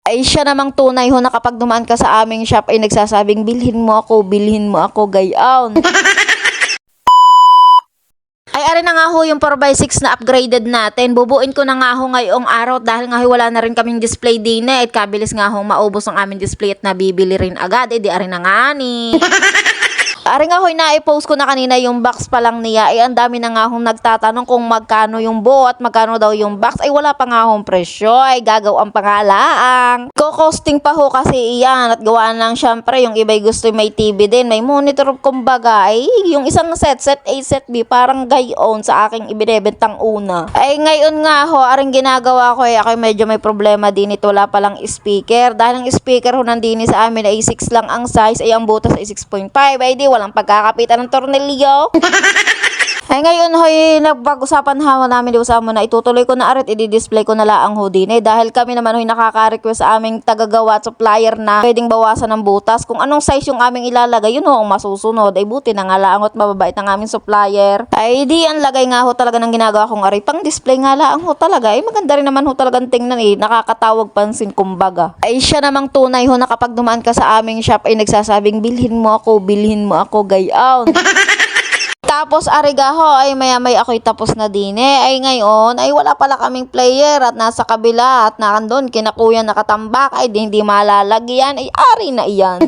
Ay siya namang tunay ho na kapag dumaan ka sa aming shop ay nagsasabing bilhin mo ako gayaon. Ay ari na nga ho yung 4x6 na upgraded natin. Bubuin ko na nga ho ngayong araw dahil nga ho wala na rin kaming display din at kabilis nga ho maubos ang aming display at nabibili rin agad. Di ari na nga ni. Ari nga ho'y na-post ko na kanina yung box pa lang niya. Ay ang dami na nga hong nagtatanong kung magkano yung buo at magkano daw yung box. Ay wala pa nga hong presyo. Ay gagaw ang pangalaang. Ko-costing pa ho kasi iyan. At gawaan lang syempre yung iba'y gusto may TV din. May monitor kumbaga. Ay yung isang set A, set B parang gayon sa aking ibinebentang una. Ay ngayon nga ho, aring ginagawa ko ay ako medyo may problema din ito. Wala palang speaker. Dahil ang speaker ho nandini sa amin ay 6 lang ang size. Ay ang butas ay 6.5. Ay di walang pagkakapitan ng tornilyo. Ay ngayon hoy nagpag-usapan hawa namin usama na itutuloy ko na arit i-display ko na laang ho din dahil kami naman hoy nakaka-request sa aming tagagawa at supplier na pwedeng bawasan ng butas kung anong size yung aming ilalagay yun ho ang masusunod ay buti na nga laang at mababait ng aming supplier ay di ang lagay nga ho talaga ng ginagawa kong ari pang display nga laang ho talaga ay maganda rin naman ho talagang tingnan nakakatawag pansin kumbaga ay siya namang tunay ho na kapag dumaan ka sa aming shop ay nagsasabing bilhin mo ako gayaon. Tapos arigaho ay maya-maya ako'y tapos na din ay ngayon ay wala pala kaming player at nasa kabila at nakandun kinakuya nakatambak ay hindi malalagyan ay ari na iyan.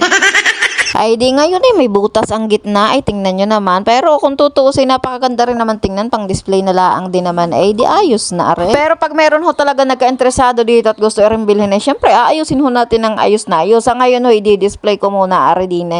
Ay di ngayon may butas ang gitna ay tingnan nyo naman pero kung tutuusin napakaganda rin naman tingnan pang display na laang din naman ay di ayos na are. Pero pag meron ho talaga nagka-interesado dito at gusto rin bilhin syempre aayusin ho natin ng ayos na ayos. Sa ngayon ho i-display ko muna are din